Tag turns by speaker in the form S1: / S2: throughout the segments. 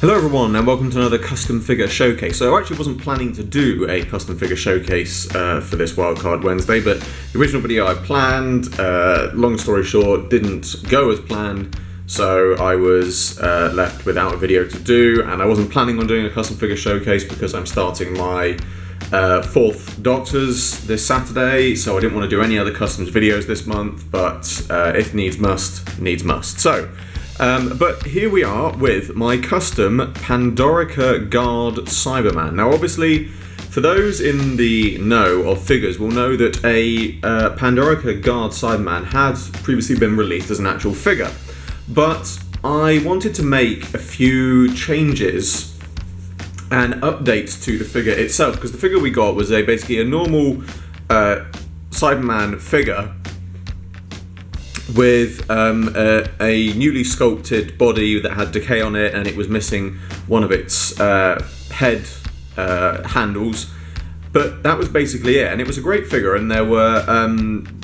S1: Hello everyone and welcome to another custom figure showcase. So I actually wasn't planning to do a custom figure showcase for this Wildcard Wednesday, but the original video I planned, long story short, didn't go as planned, so I was left without a video to do, and I wasn't planning on doing a custom figure showcase because I'm starting my fourth Doctors this Saturday, so I didn't want to do any other customs videos this month, but if needs must, needs must. So. But here we are with my custom Pandorica Guard Cyberman. Now obviously, for those in the know of figures will know that a Pandorica Guard Cyberman had previously been released as an actual figure. But I wanted to make a few changes and updates to the figure itself, because the figure we got was basically a normal Cyberman figure with a newly sculpted body that had decay on it, and it was missing one of its head handles. But that was basically it, and it was a great figure, and there were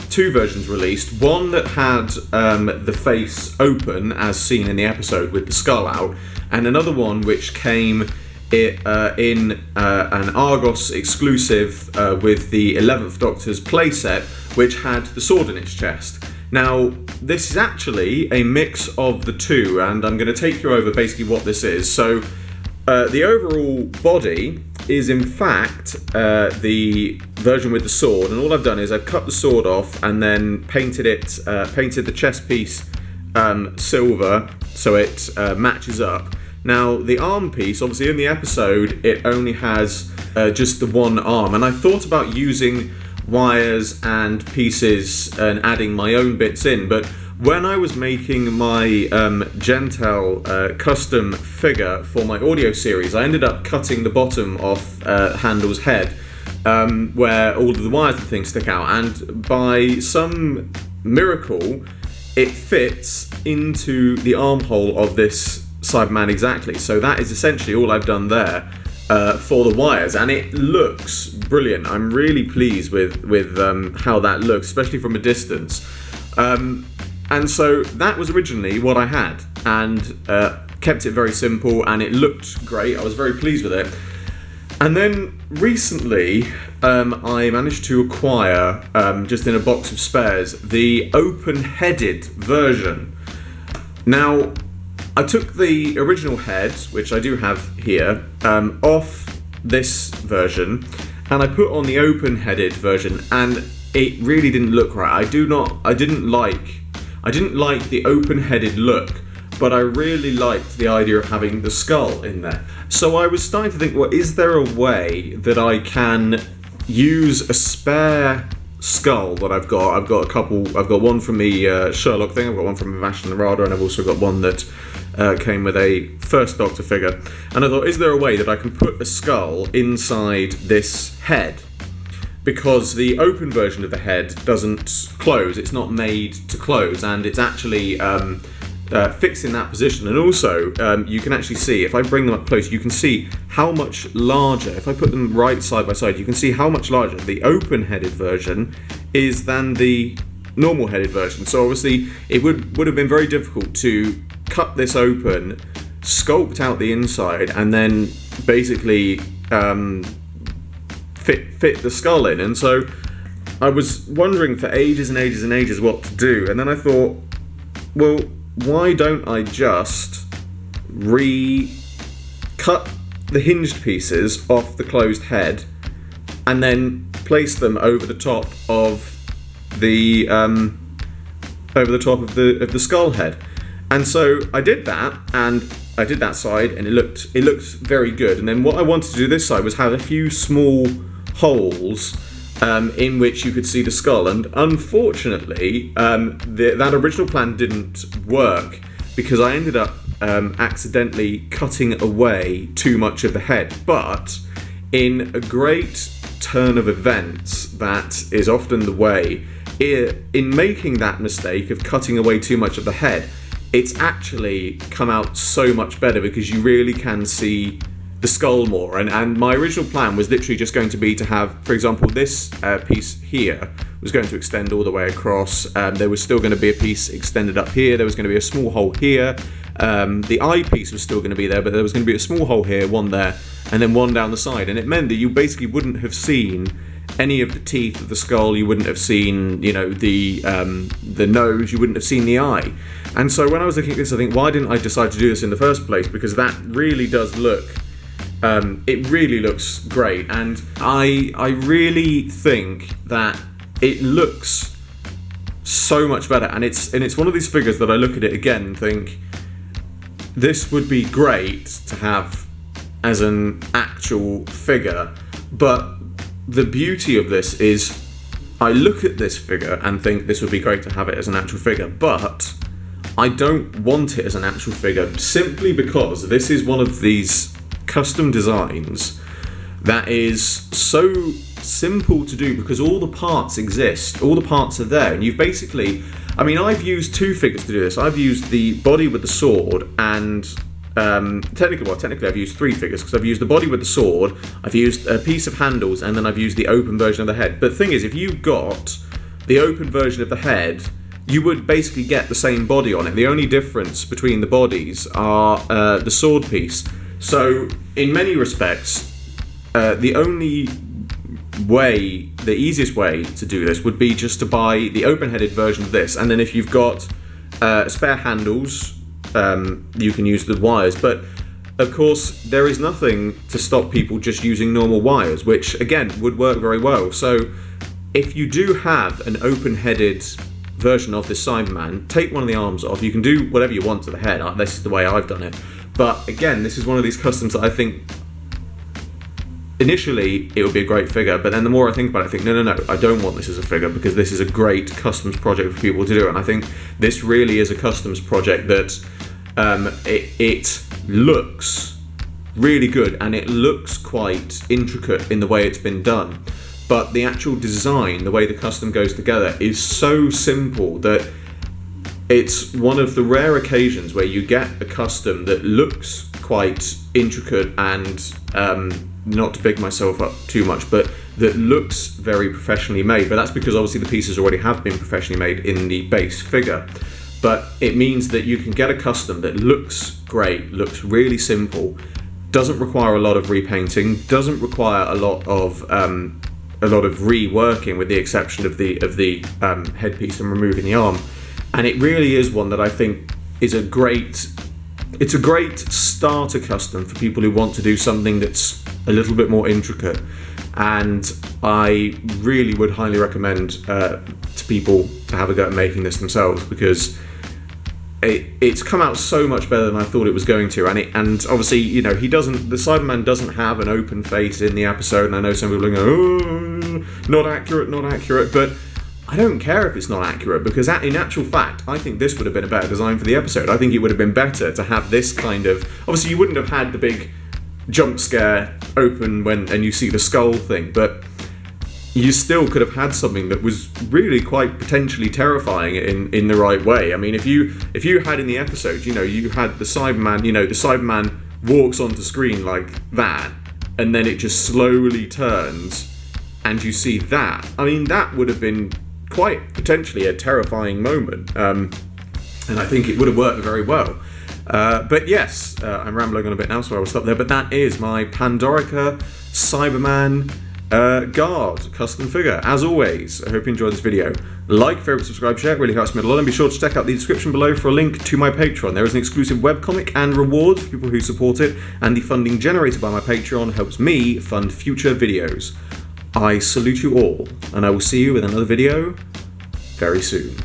S1: two versions released. One that had the face open, as seen in the episode with the skull out, and another one which came in an Argos exclusive with the 11th Doctor's playset, which had the sword in its chest. Now, this is actually a mix of the two, and I'm going to take you over basically what this is. So, the overall body is in fact the version with the sword, and all I've done is I've cut the sword off and then painted the chest piece silver so it matches up. Now, the arm piece, obviously in the episode, it only has just the one arm, and I thought about using wires and pieces and adding my own bits in, but when I was making my Gentel custom figure for my audio series, I ended up cutting the bottom off Handel's head where all of the wires and things stick out, and by some miracle it fits into the armhole of this Cyberman exactly. So that is essentially all I've done there for the wires, and it looks brilliant. I'm really pleased with how that looks, especially from a distance. And so that was originally what I had, and kept it very simple, and it looked great. I was very pleased with it. And then recently, I managed to acquire, just in a box of spares, the open-headed version. Now, I took the original head, which I do have here, off this version, and I put on the open-headed version, and it really didn't look right. I didn't like the open-headed look, but I really liked the idea of having the skull in there. So I was starting to think, well, is there a way that I can use a spare skull that I've got? I've got one from the Sherlock thing, I've got one from Vash and the Radar, and I've also got one that came with a First Doctor figure. And I thought, is there a way that I can put a skull inside this head? Because the open version of the head doesn't close, it's not made to close, and it's actually fixed in that position. And also, you can actually see, if I bring them up close, you can see how much larger, if I put them right side by side, you can see how much larger the open-headed version is than the normal-headed version. So obviously, it would have been very difficult to cut this open, sculpt out the inside, and then basically fit the skull in. And so I was wondering for ages and ages and ages what to do, and then I thought, well, why don't I just cut the hinged pieces off the closed head and then place them over the top of the skull head. And so I did that, and I did that side, and it looked very good. And then what I wanted to do this side was have a few small holes in which you could see the skull. And unfortunately, that original plan didn't work, because I ended up accidentally cutting away too much of the head. But in a great turn of events, that is often the way, in making that mistake of cutting away too much of the head, it's actually come out so much better, because you really can see the skull more, and my original plan was literally just going to be to have, for example, this piece here was going to extend all the way across. There was still going to be a piece extended up here. There was going to be a small hole here. The eye piece was still going to be there, but there was going to be a small hole here, one there, and then one down the side. And it meant that you basically wouldn't have seen any of the teeth of the skull. You wouldn't have seen, you know, the nose. You wouldn't have seen the eye. And so when I was looking at this, I think, why didn't I decide to do this in the first place? Because that really does look. It really looks great, and I really think that it looks so much better. And it's one of these figures that I look at it again and think this would be great to have as an actual figure. But the beauty of this is I look at this figure and think this would be great to have it as an actual figure, but I don't want it as an actual figure simply because this is one of these custom designs that is so simple to do because all the parts exist, all the parts are there, and you've basically, I mean, I've used two figures to do this. I've used the body with the sword, and technically I've used three figures because I've used the body with the sword, I've used a piece of handles, and then I've used the open version of the head. But the thing is, if you got the open version of the head, you would basically get the same body on it. The only difference between the bodies are the sword piece. So, in many respects, the easiest way to do this would be just to buy the open-headed version of this, and then if you've got spare handles, you can use the wires. But, of course, there is nothing to stop people just using normal wires, which, again, would work very well. So, if you do have an open-headed version of this Cyberman, take one of the arms off. You can do whatever you want to the head. This is the way I've done it. But again, this is one of these customs that I think initially it would be a great figure, but then the more I think about it, I think, no, I don't want this as a figure because this is a great customs project for people to do. And I think this really is a customs project that it looks really good and it looks quite intricate in the way it's been done. But the actual design, the way the custom goes together, is so simple that it's one of the rare occasions where you get a custom that looks quite intricate and, not to big myself up too much, but that looks very professionally made. But that's because obviously the pieces already have been professionally made in the base figure. But it means that you can get a custom that looks great, looks really simple, doesn't require a lot of repainting, doesn't require a lot of reworking, with the exception of the headpiece and removing the arm. And it really is one that I think is a great starter custom for people who want to do something that's a little bit more intricate. And I really would highly recommend to people to have a go at making this themselves, because it's come out so much better than I thought it was going to. And obviously, you know, the Cyberman doesn't have an open face in the episode, and I know some people are going, oh, not accurate, but I don't care if it's not accurate, because in actual fact, I think this would have been a better design for the episode. I think it would have been better to have this kind of... Obviously, you wouldn't have had the big jump scare open and you see the skull thing, but you still could have had something that was really quite potentially terrifying in the right way. I mean, if you had in the episode, you know, you had the Cyberman, you know, the Cyberman walks onto screen like that, and then it just slowly turns, and you see that. I mean, that would have been quite potentially a terrifying moment, and I think it would have worked very well. But yes, I'm rambling on a bit now, so I will stop there. But that is my Pandorica Cyberman guard custom figure. As always, I hope you enjoyed this video. Like, favorite, subscribe, share, it really helps me a lot. And be sure to check out the description below for a link to my Patreon. There is an exclusive webcomic and rewards for people who support it, and the funding generated by my Patreon helps me fund future videos. I salute you all, and I will see you with another video very soon.